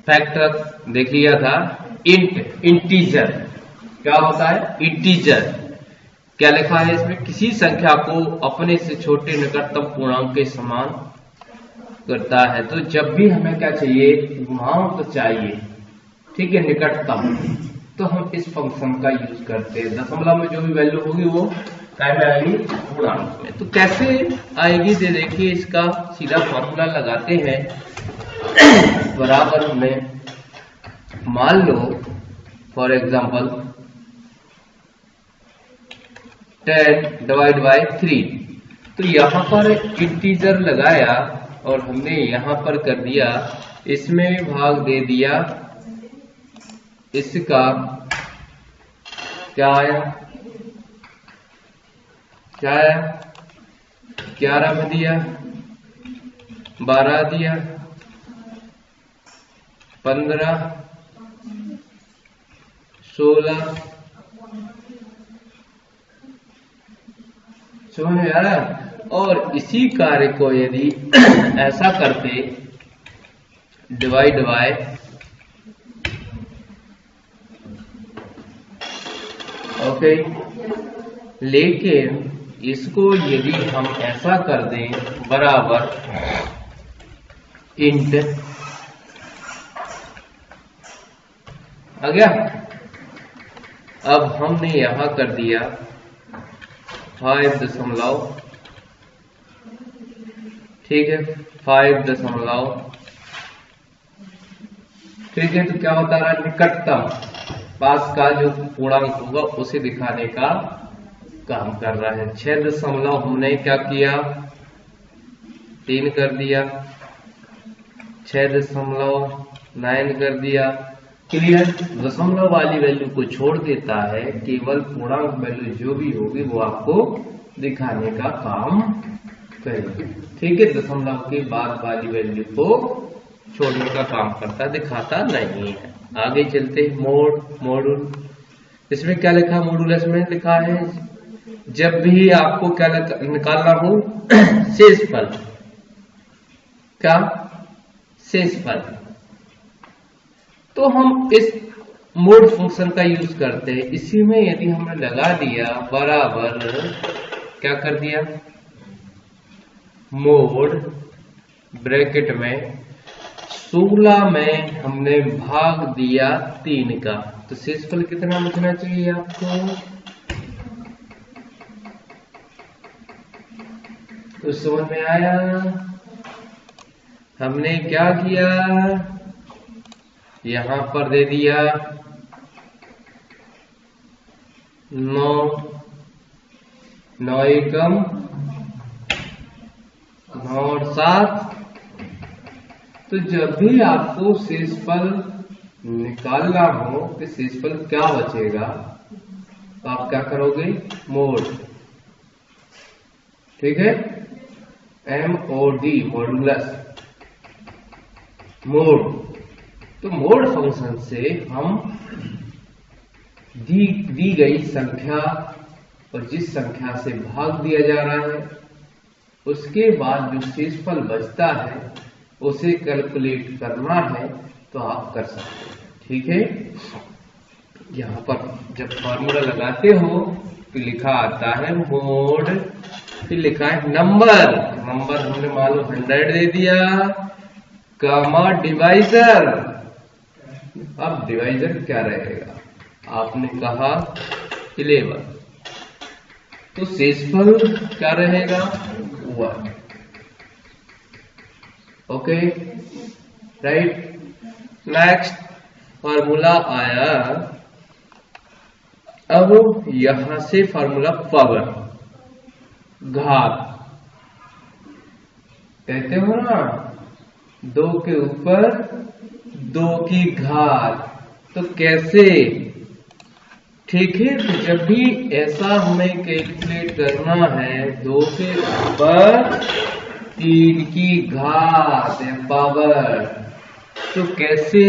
Factor देख लिया था। इंटीजर क्या होता है? इंटीजर क्या लिखा है इसमें? किसी संख्या को अपने से छोटे निकटतम पूर्णांक के समान करता है। तो जब भी हमें क्या चाहिए? पूर्णांक चाहिए, ठीक है, निकटतम, तो हम इस फंक्शन का यूज करते हैं। दशमलव में जो भी वैल्यू होगी वो क्या में आएगी? पूर्णांक में। तो कैसे आएगी? देखिए इसका सीधा फॉर्मूला लगाते हैं। बराबर में मान लो फॉर एग्जांपल 10 डिवाइड बाय 3, तो यहां पर इंटीजर लगाया और हमने यहां पर कर दिया, इसमें भाग दे दिया, इसका क्या आया? 11 में दिया, 12 दिया, 15, 16, समझ में आ रहा है? और इसी कार्य को यदि ऐसा करते डिवाइड बाय ओके, लेकिन इसको यदि हम ऐसा कर दें बराबर इंट आ गया। अब हमने यहां कर दिया 5 दशमलव, ठीक है, 5 दशमलव, ठीक है। तो क्या बता रहा है? निकटतम पास का जो पूर्णांक होगा उसे दिखाने का काम कर रहा है। 6 दशमलव हमने क्या किया? 3 कर दिया, 6.9 कर दिया। क्लियर? दशमलव वाली वैल्यू को छोड़ देता है, केवल पूर्णांक वैल्यू जो भी होगी वो आपको दिखाने का काम करेगी, ठीक है। दशमलव के बाद वाली वैल्यू को छोड़ने का काम करता, दिखाता नहीं है। आगे चलते मॉड्यूल, इसमें क्या लिखा? मॉडुलस में लिखा है जब भी आपको क्या निकालना हो शेषफल, क्या? शेषफल, तो हम इस मोड फंक्शन का यूज करते हैं। इसी में यदि हमने लगा दिया बराबर, क्या कर दिया? मोड ब्रैकेट में 16 में हमने भाग दिया 3 का, तो शेषफल कितना लिखना चाहिए आपको? तो समझ में आया? हमने क्या किया? यहां पर दे दिया 9, 9 एकम 9 और 7। तो जब भी आपको शेषफल निकालना हो तो शेषफल क्या बचेगा? तो आप क्या करोगे? मोड, ठीक है, MOD, मॉडुलस, मोड। तो मोड फंक्शन से हम दी गई संख्या और जिस संख्या से भाग दिया जा रहा है उसके बाद जो शेषफल बचता है उसे कैलकुलेट करना है तो आप कर सकते हैं, ठीक है। यहाँ पर जब फॉर्मूला लगाते हो तो लिखा आता है मोड, फिर लिखा है नंबर, नंबर हमने मान लो 100 दे दिया, कामा डिवाइजर। अब डिवाइजर क्या रहेगा? आपने कहा 11, तो शेषफल क्या रहेगा? 1। Okay, right. नेक्स्ट फॉर्मूला आया, अब यहां से फॉर्मूला पावर, घात कहते हो ना, 2 के ऊपर 2 की घात। तो कैसे? ठीक है, तो जब भी ऐसा हमें कैलकुलेट करना है 2 के ऊपर 3 की घात है पावर, तो कैसे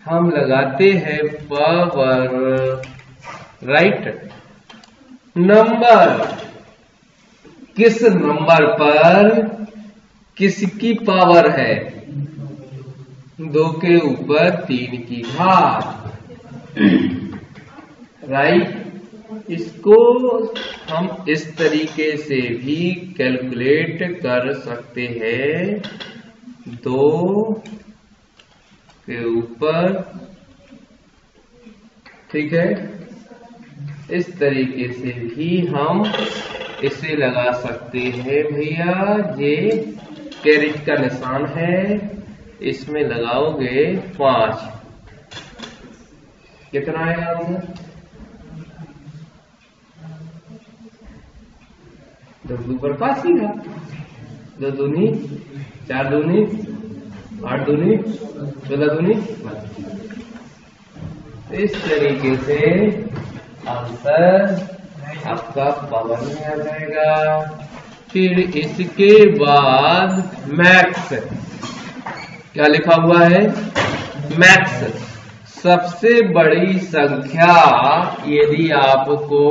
हम लगाते हैं पावर, राइट। नंबर, किस नंबर पर किसकी पावर है? 2 के ऊपर 3 की घात, राइट। इसको हम इस तरीके से भी कैलकुलेट कर सकते हैं, 2 के ऊपर, ठीक है, इस तरीके से भी हम इसे लगा सकते हैं भैया। ये कैरेट का निशान है, इसमें लगाओगे 5, कितना आएगा आंसर? 2 ऊपर 5 ही था, 2 दूनी 4 दूनी 8 दूनी 14 दूनी। इस तरीके से आंसर आपका पावर में आ जाएगा। फिर इसके बाद मैक्स, क्या लिखा हुआ है? मैक्स, सबसे बड़ी संख्या यदि आपको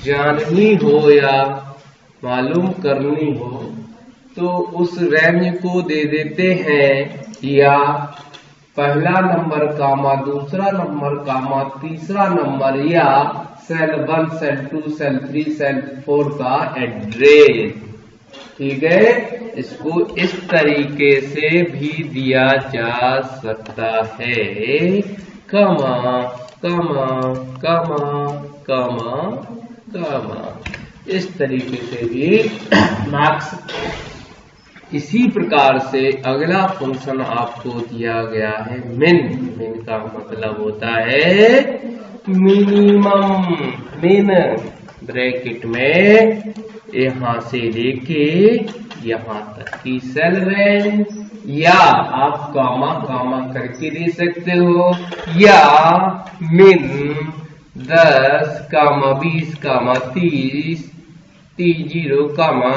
जाननी हो या मालूम करनी हो तो उस रेंज को दे देते हैं, या पहला नंबर कामा दूसरा नंबर कामा तीसरा नंबर, या सेल 1 सेल 2 सेल 3 सेल 4 का एड्रेस, ठीक है। इसको इस तरीके से भी दिया जा सकता है, कमा कमा कमा कमा कमा, इस तरीके से भी मार्क्स। इसी प्रकार से अगला फंक्शन आपको दिया गया है मिन। मिन का मतलब होता है मिनिमम। मिन ब्रैकेट में यहां से लेके यहां तक की सेल रेंज, या आप कामा कामा करके दे सकते हो, या मिन 10 कामा 20 कामा 30 T0 कामा,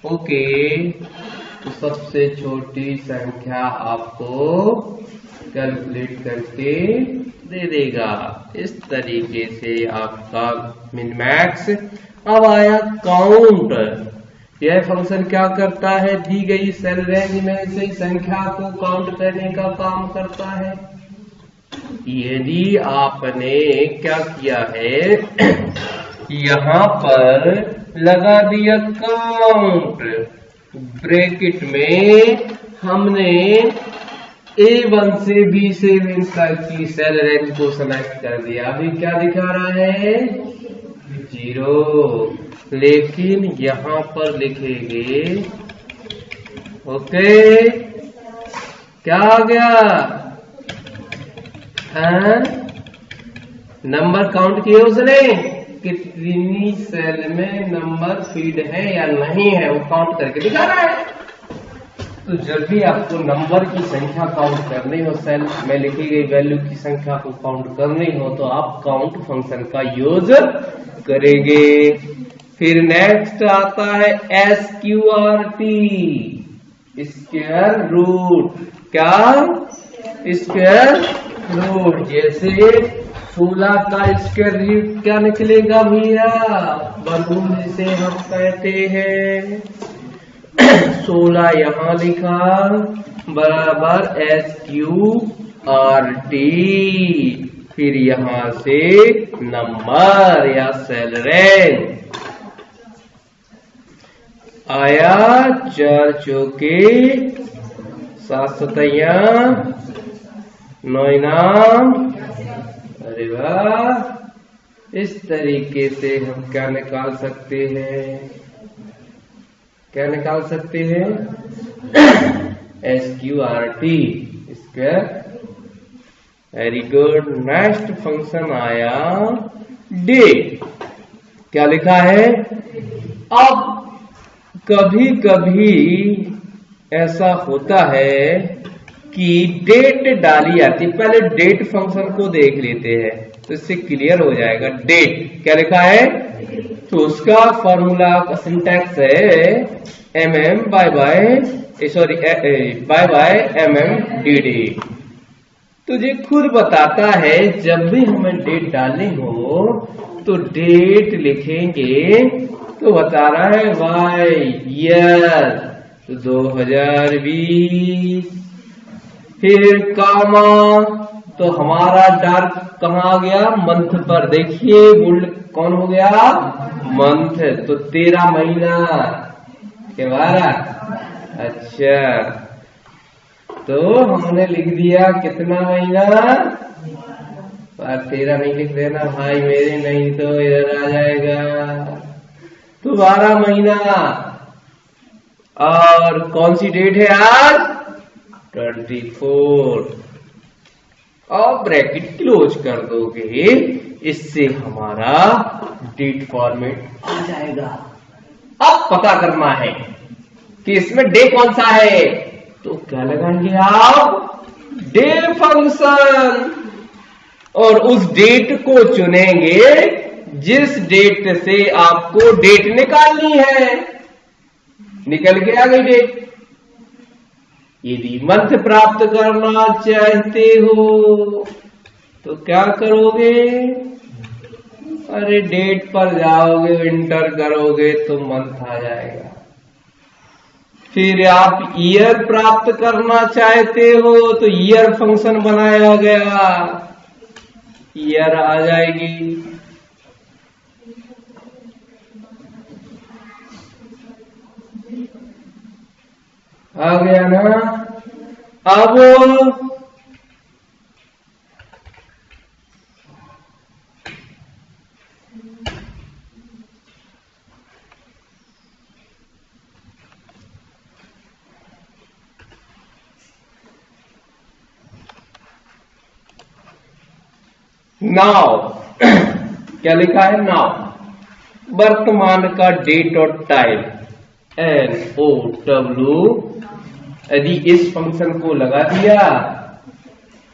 ओके। तो सबसे छोटी संख्या आपको कैलकुलेट करके दे देगा। इस तरीके से आपका मिन मैक्स। अब आया काउंट। यह फंक्शन क्या करता है? दी गई सेल रेंज में से संख्या को काउंट करने का काम करता है। यदि आपने क्या किया है, यहां पर लगा दिया काउंट, ब्रैकेट में हमने A1 से B7 तक की सेल रेंज को सेलेक्ट कर दिया। अभी क्या दिखा रहा है? 0, लेकिन यहां पर लिखेंगे, ओके, क्या आ गया? नंबर काउंट किए उसने, कितनी सेल में नंबर फीड है या नहीं है, वो काउंट करके दिखा रहा है। तो जब भी आपको नंबर की संख्या काउंट करनी हो, सेल में लिखी गई वैल्यू की संख्या को काउंट करनी हो, तो आप काउंट फंक्शन का यूज करेंगे। फिर नेक्स्ट आता है SQRT, स्क्वायर रूट। क्या? Square root. जैसे 16 का स्क्वायर रूट क्या निकलेगा भैया? वर्गमूल जिसे हम कहते हैं। 16 यहां लिखा बराबर SQRT, फिर यहां से नंबर या सेल रेंज आया। 4 चौके 7 सतैया 9 इनाम। अरे वाह! इस तरीके से हम क्या निकाल सकते हैं? क्या निकाल सकते हैं? SQRT, square. Very good. Next function आया डेट। क्या लिखा है? अब कभी कभी ऐसा होता है कि डेट डाली जाती है। पहले डेट फंक्शन को देख लेते हैं तो इससे क्लियर हो जाएगा। डेट क्या लिखा है? तो उसका फॉर्मूला का सिंटैक्स है mm बाय mm dd। तुझे खुद बताता है जब भी हमें डेट डालनी हो तो डेट लिखेंगे तो बता रहा है वाई ईयर, तो 2020 फिर कामा, तो हमारा डार्क कहाँ आ गया, मंथ पर। देखिए बोल्ड कौन हो गया, मंथ। तो 13 महीना के 12। अच्छा, तो हमने लिख दिया कितना महीना, पर 13 नहीं लिख देना भाई मेरे, नहीं तो इधर आ जाएगा। तो 12 महीना। और कौन सी डेट है आज, 24। और ब्रैकेट क्लोज कर दोगे, इससे हमारा डेट फॉर्मेट आ जाएगा। अब पता करना है कि इसमें डे कौन सा है, तो क्या लगाएंगे आप, डे फंक्शन। और उस डेट को चुनेंगे जिस डेट से आपको डेट निकालनी है। निकल के आ गई डेट। यदि मंथ प्राप्त करना चाहते हो तो क्या करोगे, अरे डेट पर जाओगे, इंटर करोगे तो मंथ आ जाएगा। फिर आप ईयर प्राप्त करना चाहते हो तो ईयर फंक्शन बनाया गया, ईयर आ जाएगी। आ गया ना। अब नाउ क्या लिखा है, नाउ वर्तमान का डेट और टाइम, NOW। यदि इस फंक्शन को लगा दिया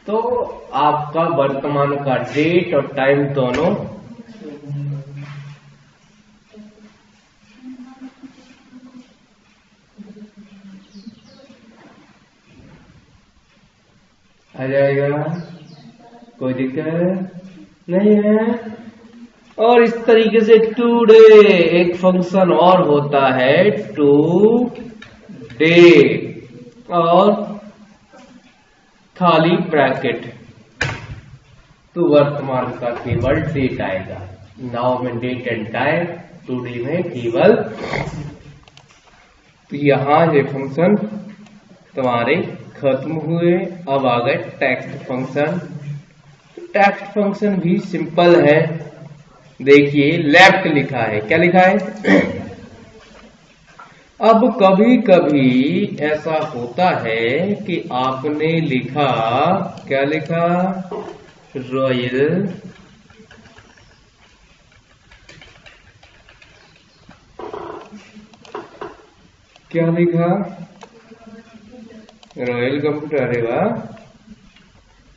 तो आपका वर्तमान का डेट और टाइम दोनों आ जाएगा, कोई दिक्कत नहीं है। और इस तरीके से टुडे एक फंक्शन और होता है, टू डे, और खाली ब्रैकेट, तो वर्तमान का केवल डेट आएगा। नाउ में डेट एंड टाइम, टुडे में केवल। तो यहां ये फंक्शन तुम्हारे खत्म हुए। अब आ गए टेक्स्ट फंक्शन। टेक्स्ट फंक्शन भी सिंपल है। देखिए लेफ्ट लिखा है, क्या लिखा है। अब कभी कभी ऐसा होता है कि आपने लिखा, क्या लिखा, रॉयल क्या लिखा, रॉयल कंप्यूटर, अरे वाह।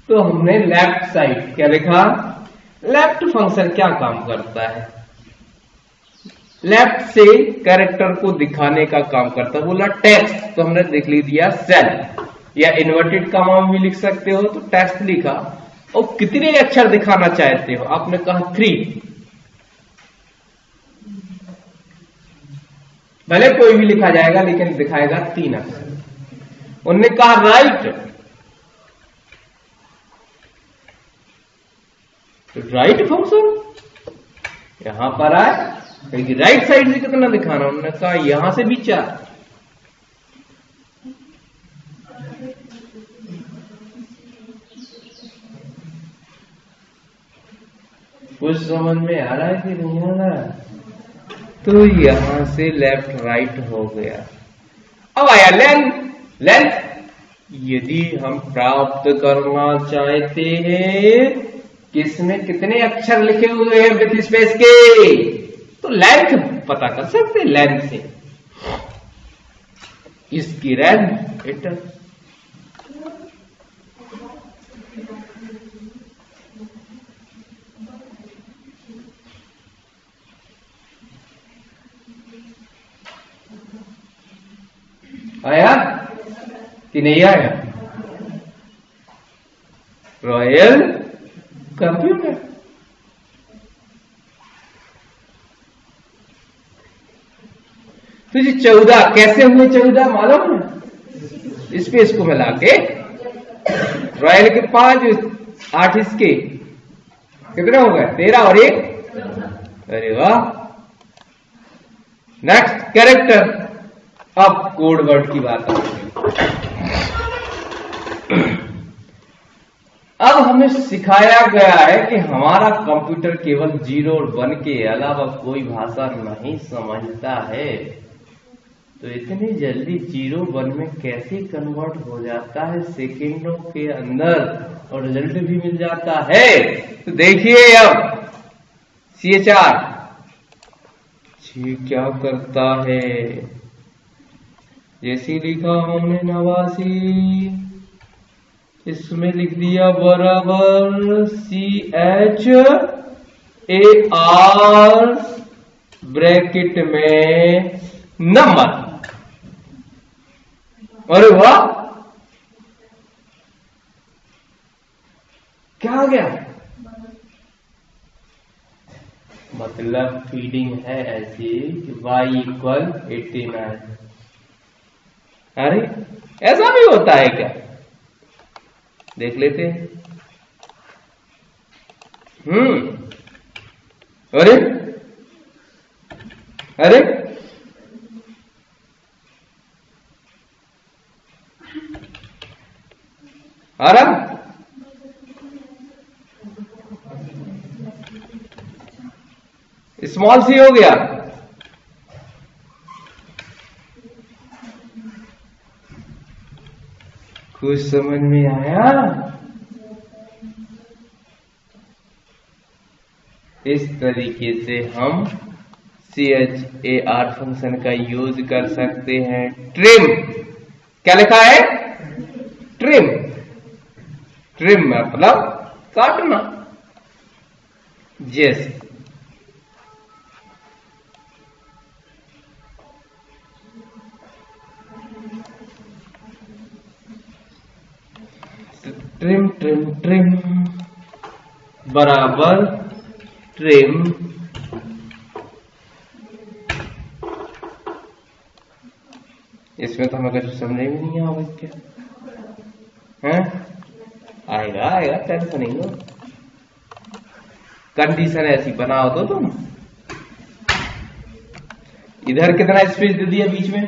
तो हमने लेफ्ट साइड क्या लिखा। लेफ्ट फंक्शन क्या काम करता है, लेफ्ट से कैरेक्टर को दिखाने का काम करता है। बोला टेक्स्ट, तो हमने लिख दिया सेल, या इन्वर्टेड कॉमा भी लिख सकते हो, तो टेक्स्ट लिखा। और कितने अक्षर दिखाना चाहते हो, आपने कहा 3। भले कोई भी लिखा जाएगा लेकिन दिखाएगा 3 अक्षर। उन्होंने कहा राइट, तो राइट फंक्शन यहां पर आए, क्योंकि राइट साइड से कितना दिखाना, उन्होंने कहा यहां से भी 4। कुछ समझ में आ रहा है कि नहीं आ रहा है। तो यहां से लेफ्ट राइट हो गया। अब आया लेंथ। लेंथ यदि हम प्राप्त करना चाहते हैं किसमें कितने अक्षर लिखे हुए हैं विथ स्पेस के, तो लेंथ पता कर सकते हैं लेंथ से। इसकी लेंथ एंटर। आया कि नहीं आया, रॉयल कंप्यूटर। तो ये 14 कैसे हुए, 14 मालूम है, स्पेस को मिला के रॉयल के 5, 8 इसके, कितने हो गए? 13 और 1, अरे वाह। Next character. अब कोड वर्ड की बात आती है। अब हमें सिखाया गया है कि हमारा कंप्यूटर केवल 0 और 1 के अलावा कोई भाषा नहीं समझता है, तो इतनी जल्दी 0 1 में कैसे कन्वर्ट हो जाता है सेकेंडों के अंदर, और रिजल्ट भी मिल जाता है। तो देखिए अब CHR क्या करता है। जैसे लिखा हमने 89, इसमें लिख दिया बराबर CHAR ब्रैकेट में नंबर। अरे वाह, क्या आ गया? मतलब फीडिंग है ऐसी कि y = 89। अरे ऐसा भी होता है क्या? देख लेते हैं। अरे अरे आराम, स्मॉल सी हो गया। कुछ समझ में आया? इस तरीके से हम CHAR फंक्शन का यूज कर सकते हैं। ट्रिम, क्या लिखा है? ट्रिम। ट्रिम मतलब काटना। जैसे ट्रिम ट्रिम ट्रिम बराबर ट्रिम इसमें तो हमें कुछ समझ में नहीं आया क्या है? आएगा आएगा, टेंशन नहीं हो। कंडीशन ऐसी बनाओ तो तुम। इधर कितना स्पेस दे दिया बीच में,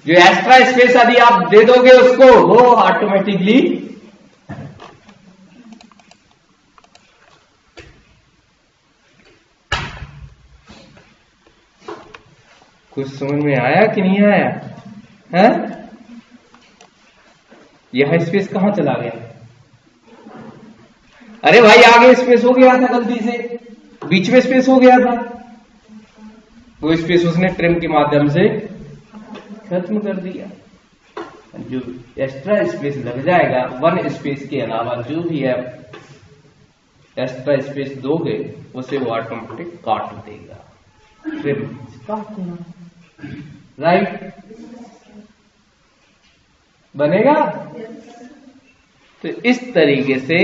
जो एक्स्ट्रा स्पेस यदि आप दे दोगे उसको, वो ऑटोमेटिकली कुछ समझ में आया कि नहीं आया है? यह स्पेस कहां चला गया? अरे भाई आगे स्पेस हो गया था, गलती से बीच में स्पेस हो गया था, वो स्पेस उसने ट्रिम के माध्यम से खत्म कर दिया। जो एक्स्ट्रा स्पेस लग जाएगा, 1 स्पेस के अलावा जो भी है एक्स्ट्रा स्पेस दोगे उसे वो ऑटोमेटिक काट देगा। ट्रिम काट देना, राइट? बनेगा। तो इस तरीके से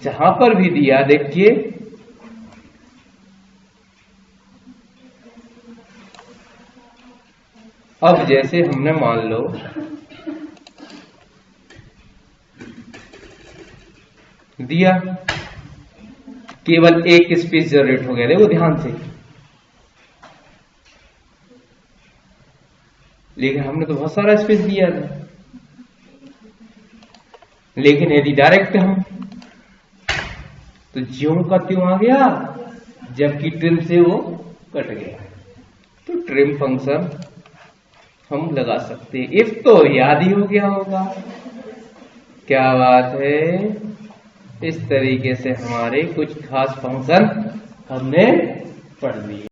जहां पर भी दिया, देखिए अब जैसे हमने मान लो दिया, केवल एक स्पेस जनरेट हो गया। देखो ध्यान से, लेकिन हमने तो बहुत सारा स्पेस दिया था। लेकिन यदि डायरेक्ट हम तो ज्यों का त्यों आ गया, जबकि ट्रिम से वो कट गया। तो ट्रिम फंक्शन हम लगा सकते हैं। इफ तो याद ही हो गया होगा, क्या बात है। इस तरीके से हमारे कुछ खास फंक्शन हमने पढ़ लिए।